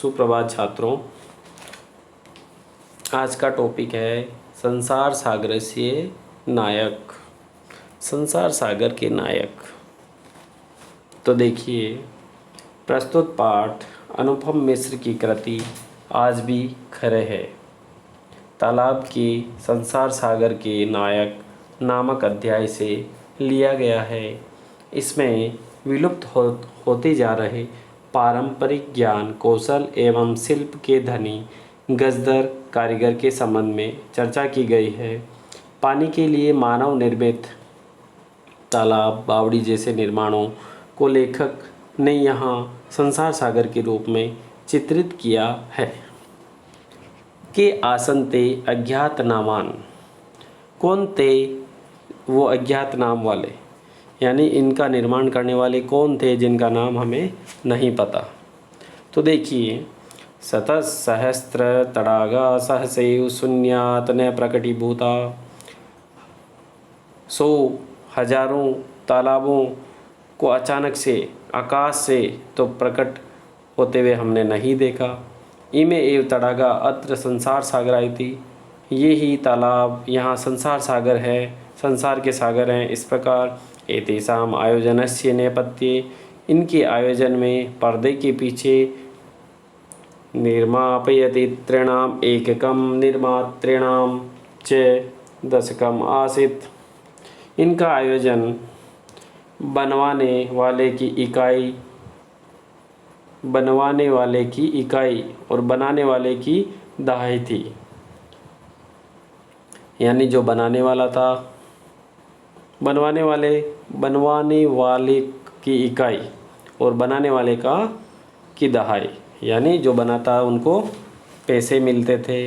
सुप्रभात छात्रों। आज का टॉपिक है संसार सागर से नायक। संसार सागर के नायक। तो देखिए, प्रस्तुत पाठ अनुपम मिश्र की कृति आज भी खरे है। तालाब के संसार सागर के नायक नामक अध्याय से लिया गया है। इसमें विलुप्त होते जा रहे पारंपरिक ज्ञान कौशल एवं शिल्प के धनी गजदर कारीगर के संबंध में चर्चा की गई है। पानी के लिए मानव निर्मित तालाब बावड़ी जैसे निर्माणों को लेखक ने यहाँ संसार सागर के रूप में चित्रित किया है। के आसन ते अज्ञात नामान। कौन थे वो अज्ञात नाम वाले, यानी इनका निर्माण करने वाले कौन थे जिनका नाम हमें नहीं पता। तो देखिए, शतसहस्र तड़ागा सहसैव शून्यात् न प्रकटीभूता। 100 हजारों तालाबों को अचानक से आकाश से तो प्रकट होते हुए हमने नहीं देखा। इमे एव तड़ागा अत्र संसार सागर आई थी। ये ही तालाब यहाँ संसार सागर है, संसार के सागर हैं। इस प्रकार एतेषाम आयोजनस्य नेपथ्ये, इनके आयोजन में पर्दे के पीछे निर्मापयति तृणाम एककम निर्मातृणाम च दशकम आसीत। इनका आयोजन बनवाने वाले की इकाई और बनाने वाले की दहाई थी। यानी जो बनाने वाला था, बनवाने वाले की इकाई और बनाने वाले की दहाई, यानी जो बनाता उनको पैसे मिलते थे।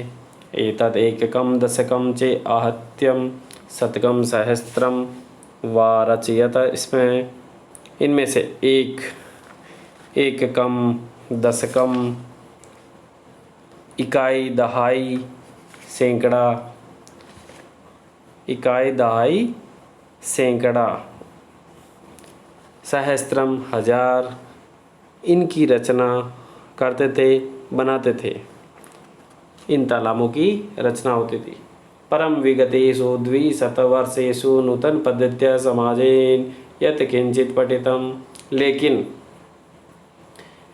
एतत् एककम दशकम चे आहत्यम शतकम सहस्त्रम व रचयत। इसमें इनमें से एककम दशकम इकाई दहाई सैकड़ा, इकाई दहाई सैकड़ा, सहस्त्रम हजार, इनकी रचना करते थे, बनाते थे। इन तालाबों की रचना होती थी। परम विगतेषु 200 वर्षेषु नूतन पद्धत्या समाजेन यत् किंचित पठितम। लेकिन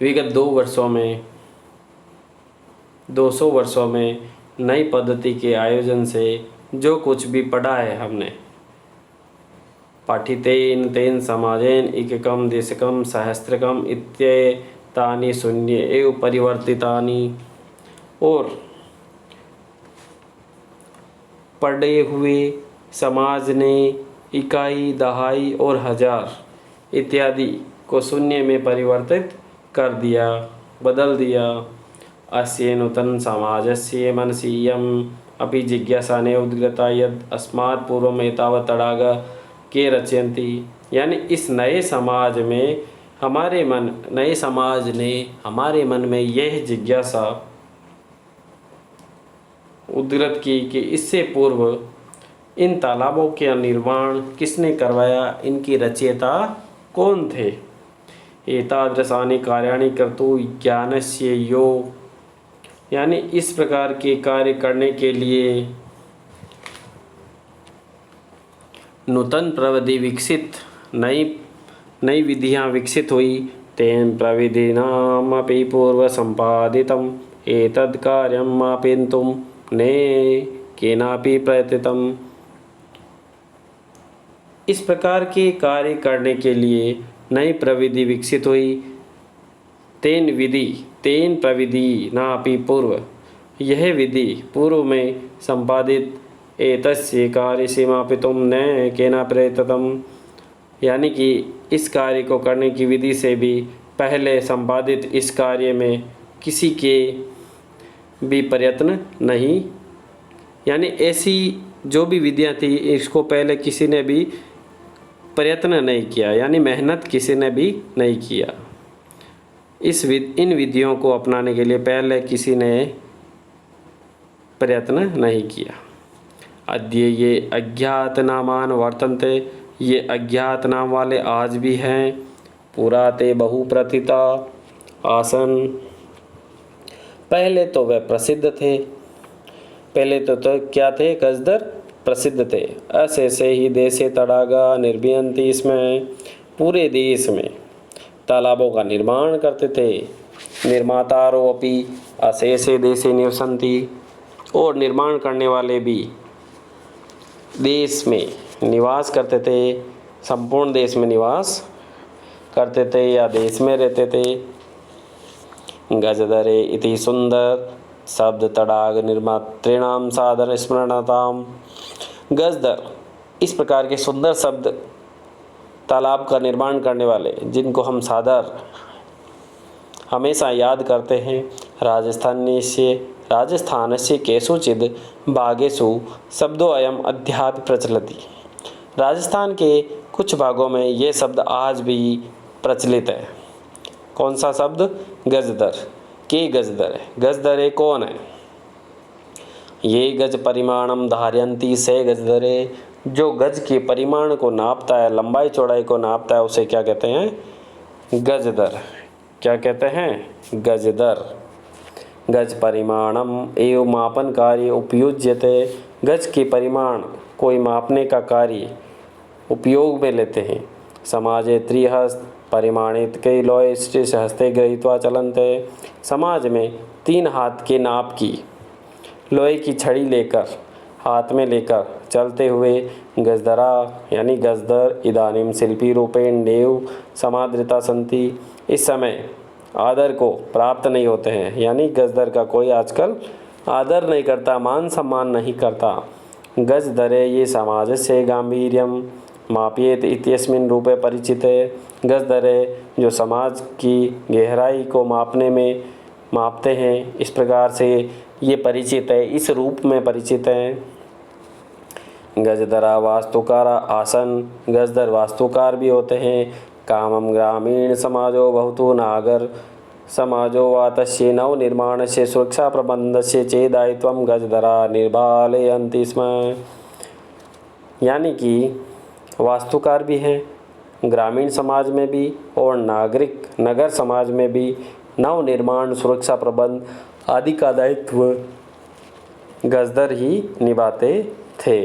विगत 200 वर्षों में नई पद्धति के आयोजन से जो कुछ भी पढ़ा है हमने, पाठितेन तेन समाजेन एककम दशकम सहस्त्रकम इत्येतानि शून्य एव परिवर्तितानि। और पढ़े हुए समाज ने इकाई दहाई और हजार इत्यादि को शून्य में परिवर्तित कर दिया, बदल दिया। अस्य नूतन समाजस्य मनसि इयम् अपि जिज्ञासा ने उद्गता यद् अस्मात् पूर्वम् एतावत् तडागा के रचयन्ति। यानी इस नए समाज ने हमारे मन में यह जिज्ञासा उद्गत की कि इससे पूर्व इन तालाबों के निर्माण किसने करवाया, इनकी रचयिता कौन थे। एतादृशानि कार्याणि कर्तुं ज्ञानस्य यो, यानी इस प्रकार के कार्य करने के लिए नूतन प्रविधि विकसित, नई विधियां विकसित हुई। तेन प्रविधिनामपि पूर्व संपादितम् एतद् कार्यं मापयितुं न केनापि प्रयत्नितम्। इस प्रकार के कार्य करने के लिए नई प्रविधि विकसित हुई। तेन प्रविधि नापि पूर्व, यह विधि पूर्व में संपादित एतस्य कार्य समापितुं न केनापि प्रयत्नितम्। यानी कि इस कार्य को करने की विधि से भी पहले संपादित इस कार्य में किसी के भी प्रयत्न नहीं, यानी ऐसी जो भी विधियाँ थी इसको पहले किसी ने भी प्रयत्न नहीं किया, यानी मेहनत किसी ने भी नहीं किया। इन विधियों को अपनाने के लिए पहले किसी ने प्रयत्न नहीं किया। अद्य ये अज्ञात नामान वर्तन्ते, ये अज्ञात नाम वाले आज भी हैं। पुरा ते बहुप्रथिता आसन, पहले तो वह प्रसिद्ध थे, पहले तो क्या थे? गजदर प्रसिद्ध थे। अशेषे ही देशे तड़ागा निर्मीयन्ति, इसमें पूरे देश में तालाबों का निर्माण करते थे। निर्मातारो अपि अशेषे देशे निवसन्ति, और निर्माण करने वाले भी देश में निवास करते थे, संपूर्ण देश में निवास करते थे या देश में रहते थे। गजदरे इति सुंदर शब्द तड़ाग निर्मातृणाम सादर स्मरणताम। गजदर इस प्रकार के सुंदर शब्द तालाब का निर्माण करने वाले, जिनको हम सादर हमेशा याद करते हैं। राजस्थान से केषुचिद् भागेषु शब्दों अयम अद्यापि प्रचलति। राजस्थान के कुछ भागों में ये शब्द आज भी प्रचलित है। कौन सा शब्द? गजदर। के गजदर है। गजदरे कौन है? ये गज परिमाणम धारयन्ति से गजदरे, जो गज के परिमाण को नापता है, लंबाई चौड़ाई को नापता है, उसे क्या कहते हैं? गजदर। क्या कहते हैं? गजदर। गज परिमाणम एवं मापन कार्य उपयुज्यते। गज के परिमाण कोई मापने का कार्य उपयोग में लेते हैं। समाजे त्रिहस्त परिमाणित कई लोय हस्ते गृहीत्वा चलन्ते। समाज में 3 हाथ के नाप की लोहे की छड़ी लेकर, हाथ में लेकर चलते हुए गजदरा यानी गजदर इदानीम शिल्पी रूपेण नेव समादृता संति। इस समय आदर को प्राप्त नहीं होते हैं, यानी गजदर का कोई आजकल आदर नहीं करता, मान सम्मान नहीं करता। गजदरे ये समाज से गांभीर्यम मापियेत इत्यस्मिन् रूपे परिचित है। गजदरे जो समाज की गहराई को मापते हैं, इस प्रकार से ये परिचित है, इस रूप में परिचित है। गजदरा वास्तुकार आसन, गजदर वास्तुकार भी होते हैं। कामम ग्रामीण समाजो बहुतो नागर समाजो वा तस्य नव निर्माण से सुरक्षा प्रबंध से चेदायित्वम गजदरा निर्बालयन्ति स्म। यानी कि वास्तुकार भी हैं ग्रामीण समाज में भी और नागरिक नगर समाज में भी नव निर्माण सुरक्षा प्रबंध आदि का दायित्व गजदर ही निभाते थे।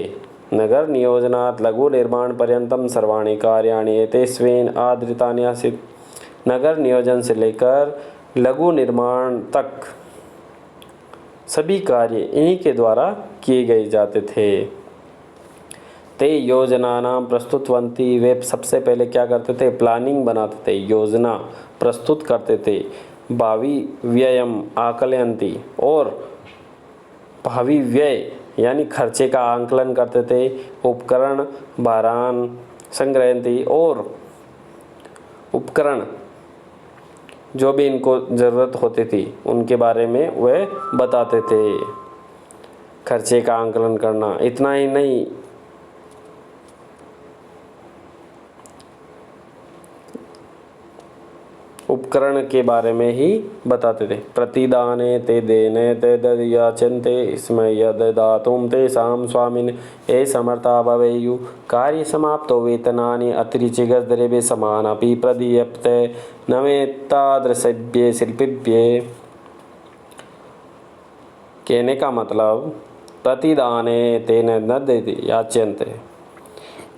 नगर नियोजनात् लघु निर्माण पर्यंतम सर्वाणि कार्याणि एतेस्वेन आदृतानि आसीत्। नगर नियोजन से लेकर लघु निर्माण तक सभी कार्य इन्हीं के द्वारा किए गए जाते थे। ते योजनानां प्रस्तुतवन्ति, वे सबसे पहले क्या करते थे? प्लानिंग बनाते थे, योजना प्रस्तुत करते थे। भावी व्ययम आकलयन्ति, और भावी व्यय यानी खर्चे का आंकलन करते थे। उपकरण भारान संग्रहन्ति, और उपकरण जो भी इनको ज़रूरत होती थी उनके बारे में वे बताते थे। खर्चे का आंकलन करना, इतना ही नहीं, उपकरण के बारे में ही बताते थे। प्रतिदाने ते देने ते दयाचन्ते इसमें यद दातुम ते साम स्वामिन ए समर्था भवेयु। कार्य समाप्तो वेतनानि अतिरिच्य गजदरेभ्यः समानपि प्रदीयते नवेतादृशेभ्यः शिल्पिभ्यः। कहने का मतलब प्रतिदाने तेन न देते याच्यन्ते,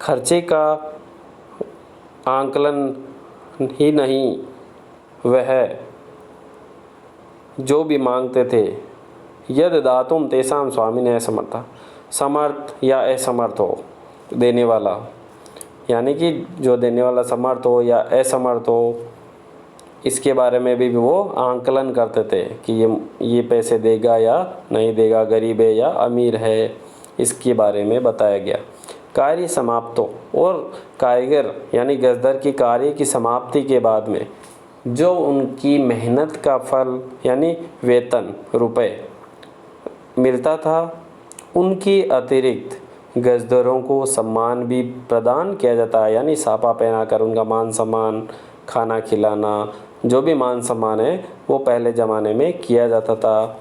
खर्चे का आंकलन ही नहीं, वह जो भी मांगते थे, यद दातुम तेसाम स्वामिन असमर्था, समर्थ या असमर्थ हो देने वाला, यानी कि जो देने वाला समर्थ हो या असमर्थ हो, इसके बारे में भी वो आंकलन करते थे कि ये पैसे देगा या नहीं देगा, गरीब है या अमीर है, इसके बारे में बताया गया। कार्य समाप्त हो, और कारीगर यानी गजदर की कार्य की समाप्ति के बाद में जो उनकी मेहनत का फल यानी वेतन रुपए मिलता था, उनकी अतिरिक्त गजदरों को सम्मान भी प्रदान किया जाता है, यानी सापा पहनाकर उनका मान सम्मान, खाना खिलाना, जो भी मान सम्मान है वो पहले ज़माने में किया जाता था।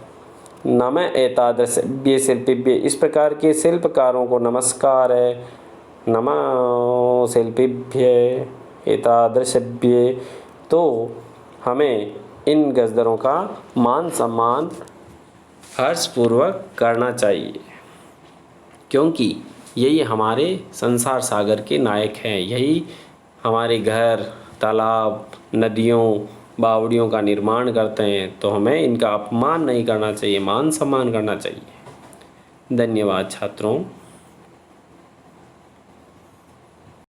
नम एतादृशेभ्यः शिल्पिभ्यः, इस प्रकार के शिल्पकारों को नमस्कार है। नमः शिल्पिभ्यः एतादृशेभ्यः, तो हमें इन गजदरों का मान सम्मान हर्षपूर्वक करना चाहिए, क्योंकि यही हमारे संसार सागर के नायक हैं। यही हमारे घर, तालाब, नदियों, बावड़ियों का निर्माण करते हैं। तो हमें इनका अपमान नहीं करना चाहिए, मान सम्मान करना चाहिए। धन्यवाद छात्रों।